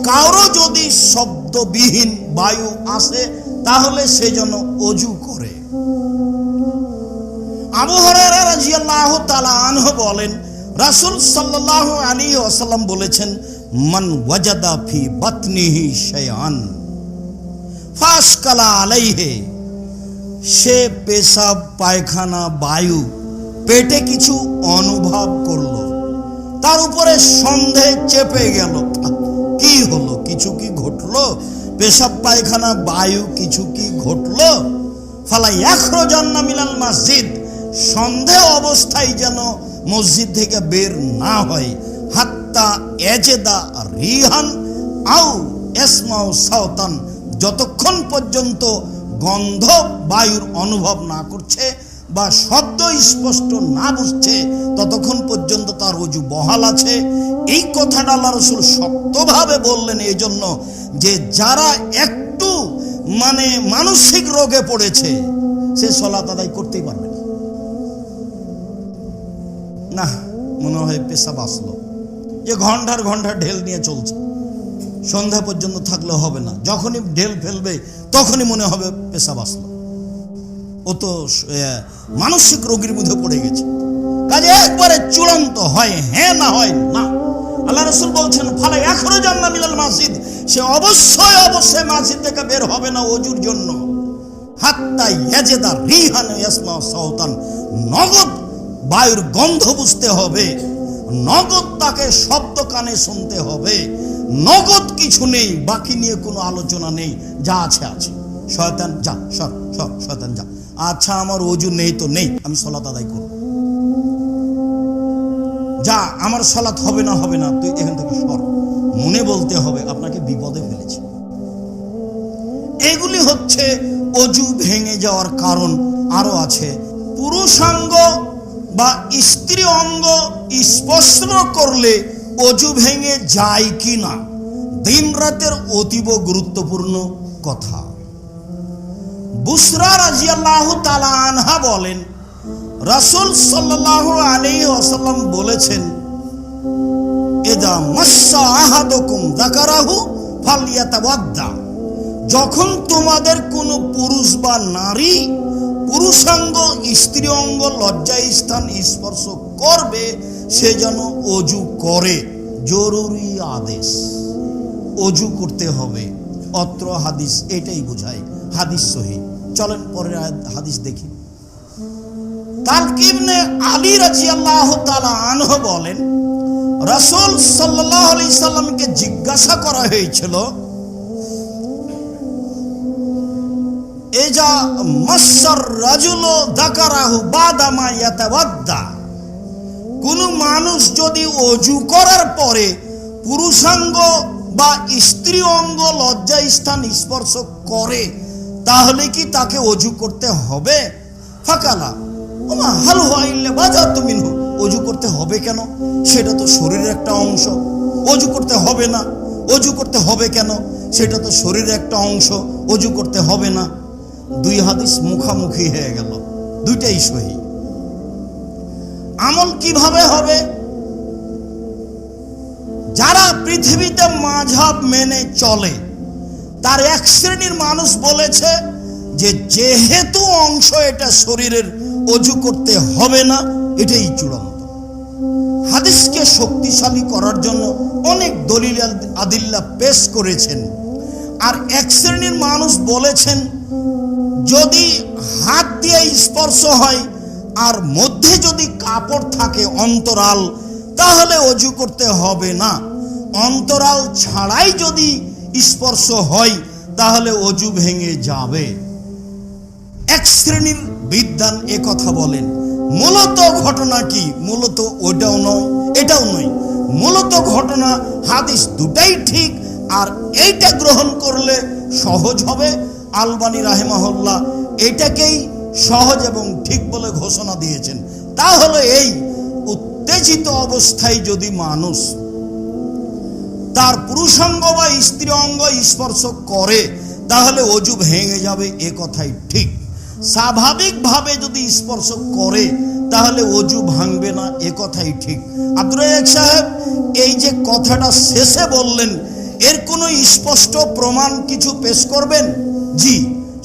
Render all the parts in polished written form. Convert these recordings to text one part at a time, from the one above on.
কারো যদি শব্দবিহীন বায়ু আসে তাহলে সে যেন ওযু করে। আবু হুরায়রা রাদিয়াল্লাহু তাআলা আনহু বলেন, রাসূল সাল্লাল্লাহু আলাইহি ওয়াসাল্লাম বলেছেন, মান ওয়াজাদা ফি বাতনিহি শাইআন ফাশকালা আলাইহি, সে পেশাব পায়খানা বায়ু পেটে কিছু অনুভব করলো, তার উপরে সন্দেহ চেপে গেল, কি হলো, কিছু কি ঘটলো, পেশাব পায়খানা বায়ু কিছু কি ঘটলো, ফালা ইয়াখরুজান্না মিনাল মসজিদ, সন্দেহ অবস্থায় যেন মসজিদ থেকে বের না হয়, হাত্তা ইয়াজিদা রিহান আও ইয়াসমাউ সাওতান, যতক্ষণ পর্যন্ত গন্ধ বায়ুর অনুভব না করছে বা শব্দ স্পষ্ট না বুঝছে ততক্ষণ পর্যন্ত তার ওযু বহাল আছে। এই কথাটা আল্লাহ রাসূল শক্তভাবে বললেন এই জন্য যে যারা একটু মানসিক রোগে পড়েছে সে সালাত আদায় করতেই পারবে না। না, মনে হয় পেশাব আসলো, যে ঘন্টার ঘন্টা ঢেল নিয়ে চলছে, সন্ধ্যা পর্যন্ত থাকলে হবে না, যখনই ঢেল ফেলবে তখনই মনে হবে পেশাব আসলো, ও তো মানসিক রোগীর মধ্যে পড়ে গেছে। কাজে একবারে চূড়ান্ত হয় হ্যাঁ না হয় না। আল্লাহ রাসূল বলছেন, ফালা ইয়াখরুজান্না মিনাল মসজিদ, সে অবশ্যই মসজিদ থেকে বের হবে না ওযুর জন্য, হাত্তা ইয়াজিদা রিহান ইয়াসমাউ সাওতান, নগদ বায়ুর গন্ধ বুঝতে হবে, নগদ তাকে শব্দ কানে শুনতে হবে, নগদ কিছু নেই, বাকি নিয়ে কোনো আলোচনা নেই, যা আছে আছে, শয়তান যা, সর সর শয়তান যা, আচ্ছা আমার ওযু নেই তো নেই, আমি সালাত আদায় করব, যা আমার সালাত হবে না তুই এখান থেকে সর, মনে বলতে হবে আপনাকে বিপদে ফেলেছে। এগুলি হচ্ছে ওযু ভেঙে যাওয়ার কারণ। আরো আছে, পুরুষাঙ্গ বা স্ত্রী অঙ্গ স্পর্শ করলে ওযু ভেঙে যায় কি না, দিন রাতের অতীব গুরুত্বপূর্ণ কথা। বুসরা রাদিয়াল্লাহু তাআলা আনহা বলেন, রাসূল সাল্লাল্লাহু আলাইহি ওয়াসাল্লাম বলেছেন, ইযা মাসসা আহাদুকুম যাকারাহু ফালইয়াতাওয়াদ্দা, যখন তোমাদের কোনো পুরুষ বা নারী পুরুষাঙ্গ স্ত্রী অঙ্গ লজ্জা স্থান স্পর্শ করবে সে যেন ওযু করে, জরুরি আদেশ, ওযু করতে হবে। অত্র হাদিস এটাই বোঝায়, হাদিস সহিহ। চলেন পরের হাদিস দেখি। তালক ইবনে আলী রাদিয়াল্লাহু তাআলা আনহু বলেন, রাসূল সাল্লাল্লাহু আলাইহি সাল্লামকে জিজ্ঞাসা করা হয়েছিল, ইজা মাসসার রাজুলু যাকারাহু বাদা মা ইয়াতাওয়াদ্দা, কোন মানুষ যদি ওযু করার পরে পুরুষাঙ্গ বা স্ত্রী অঙ্গ লজ্জা স্থান স্পর্শ করে তাহলে কি তাকে ওযু করতে হবে? ফাকালা ওমা হাল হুয়া ইল্লা বাজাতু মিনহু, ওযু করতে হবে কেন, সেটা তো শরীরের একটা অংশ, ওযু করতে হবে না, ওযু করতে হবে কেন, সেটা তো শরীরের একটা অংশ, ওযু করতে হবে না। দুই হাদিস মুখামুখি হয়ে গেল, দুইটাই সহিহ। আমল কিভাবে হবে? যারা পৃথিবীতে মাযহাব মেনে চলে তার এক শ্রেণীর মানুষ বলেছে যে যেহেতু অংশ এটা শরীরের, ওযু করতে হবে না, এটাই চূড়ান্ত। হাদিসকে শক্তিশালী করার জন্য অনেক দলিল আদিল্লা পেশ করেছেন। আর এক শ্রেণীর মানুষ বলেছেন যদি হাত দিয়ে স্পর্শ হয় আর মধ্যে যদি কাপড় থাকে অন্তরাল, তাহলে ওযু করতে হবে না, অন্তরাল ছাড়াই যদি স্পর্শ হয় তাহলে ওযু ভেঙে যাবে। এক শ্রেণীর বিদ্বান এ কথা বলেন। মূলত ঘটনা কি? মূলত ওটাও নয় এটাও নয়, মূলত ঘটনা হাদিস দুটাই ঠিক, আর এইটা গ্রহণ করলে সহজ হবে। আলবানী রাহিমাহুল্লাহ এটাকেই সহজ এবং ঠিক বলে ঘোষণা দিয়েছেন। তা হলো এই, উত্তেজিত অবস্থায় যদি মানুষ তার পুরুষাঙ্গ বা স্ত্রী অঙ্গ স্পর্শ করে তাহলে ওযু ভেঙে যাবে, এ কথাই ঠিক। স্বাভাবিকভাবে যদি স্পর্শ করে তাহলে ওযু ভাঙবে না, এ কথাই ঠিক। আব্দুর রাজ্জাক সাহেব এই যে কথাটা শেষে বললেন, এর কোনো স্পষ্ট প্রমাণ কিছু পেশ করবেন? জি,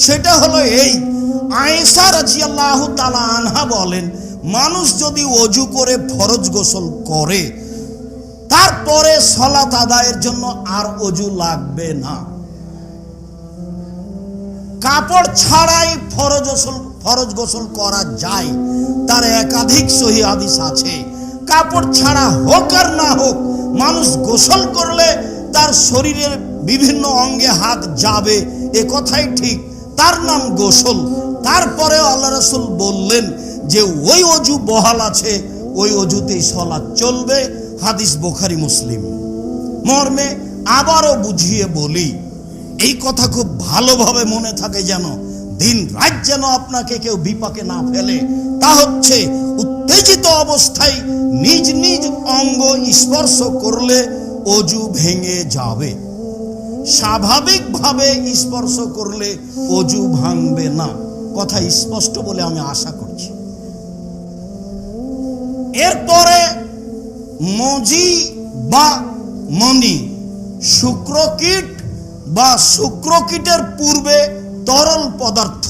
সেটা হলো এই, আয়েশা রাদিয়াল্লাহু তাআলা আনহা বলেন, মানুষ যদি ওযু করে ফরজ গোসল করে তারপরে সালাত আদায়ের জন্য আর ওযু লাগবে না। কাপড় ছাড়াই ফরজ গোসল করা যায়, তার একাধিক সহিহ হাদিস আছে। কাপড় ছাড়া হোক আর না হোক, মানুষ গোসল করলে তার শরীরের বিভিন্ন অঙ্গে হাত যাবে, এ কথাই ঠিক, তার নাম গোসল। তারপরে আল্লাহ রাসূল বললেন যে ওই ওযু বহাল আছে, ওই ওযুতেই সালাত চলবে। হাদিস বুখারী মুসলিম। মর্মে আবারও বুঝিয়ে বলি, এই কথা খুব ভালোভাবে মনে থাকে যেন, দিন রাত যেন আপনাকে কেউ বিপাকে না ফেলে। তা হচ্ছে, উত্তেজিত অবস্থায় নিজ নিজ অঙ্গ স্পর্শ করলে ওযু ভেঙে যাবে, স্বাভাবিকভাবে স্পর্শ করলে ওযু ভাঙবে না। কথা স্পষ্ট বলে আমি আশা করছি। এরপরে মজি বা মনি, শুক্রকীট বা শুক্রকীটের পূর্বে তরল পদার্থ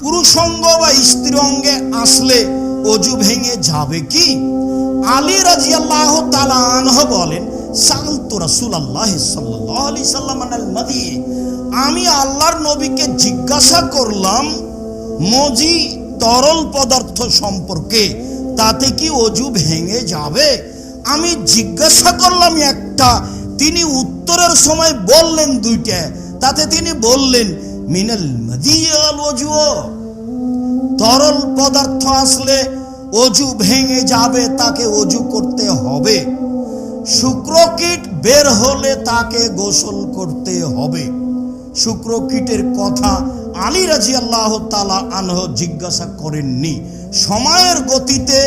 পুরুষাঙ্গ বা স্ত্রী অঙ্গে আসলে ওযু ভেঙে যাবে কি? আলী রাদিয়াল্লাহু তাআলা আনহু বলেন, সালতু রাসূলুল্লাহ সাল্লাল্লাহু আলাইহি সাল্লাম আল মাদি, আমি আল্লাহর নবীকে জিজ্ঞাসা করলাম মজি তরল পদার্থ সম্পর্কে, তাতে কি ওযু ভেঙে যাবে? আমি জিজ্ঞাসা করলাম একটা, তিনি উত্তরের সময় বললেন দুইটা। তাতে তিনি বললেন মিনাল মাদি আল ওযু, তরল পদার্থ আসলে ওযু ভেঙে যাবে, তাকে ওযু করতে হবে। শুক্রকীট বের হলে তাকে গোসল করতে হবে। শুক্রকীটের কথা আলী রাদিয়াল্লাহু তাআলা আনহু জিজ্ঞাসা করেননি। সময়ের গতিতে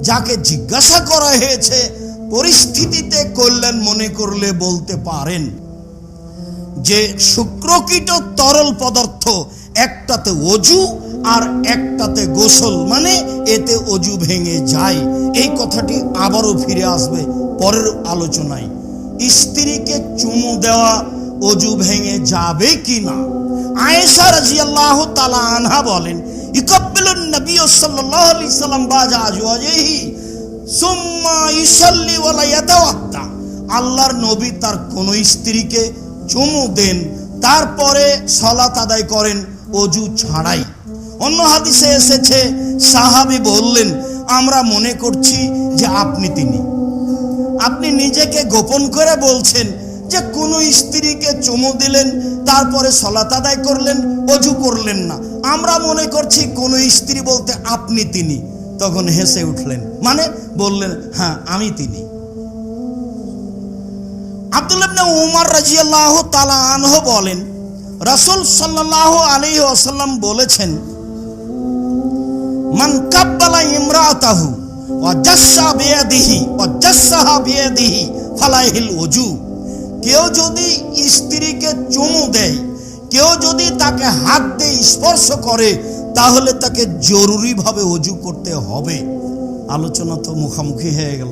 যাকে জিজ্ঞাসা করা হয়েছে, পরিস্থিতিতে কল্যাণ মনে করলে বলতে পারেন যে শুক্রকীট তরল পদার্থ, একটাতে ওযু আর একটাতে গোসল, মানে এতে ওযু ভেঙে যায়। এই কথাটি আবারও ফিরে আসবে পরের আলোচনায়। স্ত্রীকে চুমু দেওয়া ওযু ভেঙে যাবে কিনা? আয়েশা রাদিয়াল্লাহু তাআলা আনহা বলেন, ইকাব্বিলুন নবী সাল্লাল্লাহু আলাইহি সাল্লাম বাজা আজওয়াজিহি সুম্মা ইসাল্লি ওয়ালা ইয়াতাওয়াদ্দা, আল্লাহর নবী তার কোন স্ত্রীকে চুমু দেন, তারপরে সালাত আদায় করেন ওযু ছাড়াই। অন্য হাদিসে এসেছে, সাহাবী বললেন, আমরা মনে করছি যে আপনি তিনি। আপনি নিজেকে গোপন করে বলছেন যে কোন স্ত্রীকে চুমু দিলেন, তারপরে সালাত আদায় করলেন, ওযু করলেন না। আমরা মনে করছি কোন স্ত্রী বলতে আপনি তিনি। তখন হেসে উঠলেন, মানে বললেন, হ্যাঁ আমি তিনি। আব্দুল্লাহ ইবনে উমর রাদিয়াল্লাহু তাআলা আনহু বলেন, রাসূল সাল্লাল্লাহু আলাইহি ওয়াসাল্লাম বলেছেন, মান কাব্বালা ইমরাতাহু ওয়া জাসসাহা বিয়াদিহি ফালাইহিল ওযু, কেউ যদি স্ত্রীকে চুমু দেয়, কেউ যদি তাকে হাত দিয়ে স্পর্শ করে, তাহলে তাকে জরুরিভাবে ওযু করতে হবে। আলোচনা তো মুখামুখি হয়ে গেল,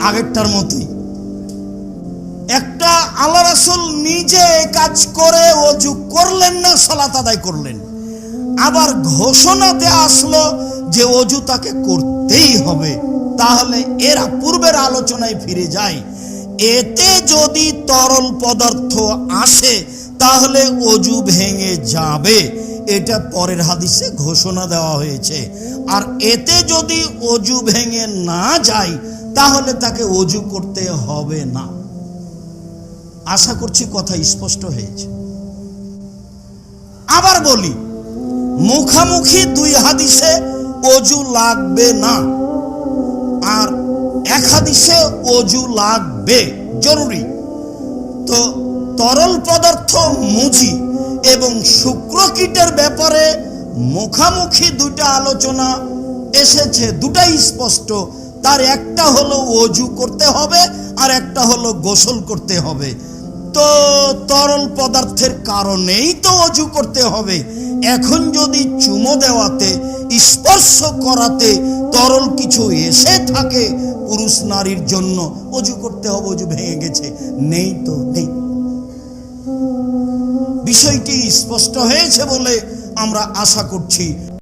আগেরটার মতোই। একটা আল্লাহ রাসূল নিজে কাজ করে ওযু করলেন না, সালাত আদায় করলেন। আবার ঘোষণাতে আসলো যে ওযু তাকে করতেই হবে। তাহলে এরা পূর্বের আলোচনায় ফিরে যায়। এতে যদি তরল পদার্থ আসে তাহলে ওযু ভেঙে যাবে, এটা পরের হাদিসে ঘোষণা দেওয়া হয়েছে। আর এতে যদি ওযু ভেঙে না যায় তাহলে তাকে ওযু করতে হবে না। আশা করছি কথা স্পষ্ট হয়েছে। আবার বলি, মুখামুখি দুই হাদিসে ওযু লাগবে না, আর এক হাদিসে ওযু লাগবে, জরুরি। তো তরল পদার্থ মুজি এবং শুক্রকীটের ব্যাপারে মুখামুখি দুইটা আলোচনা এসেছে, দুটাই স্পষ্ট। তার একটা হলো ওযু করতে হবে আর একটা হলো গোসল করতে হবে। তো তরল পদার্থের কারণেই তো অজু করতে হবে। এখন যদি চুমো দেওয়াতে, স্পর্শ করাতে তরল কিছু এসে থাকে পুরুষ নারীর জন্য, অজু করতে হবে, অজু ভেঙে গেছে, নেই তো নেই। বিষয়টি স্পষ্ট হয়েছে বলে আমরা আশা করছি।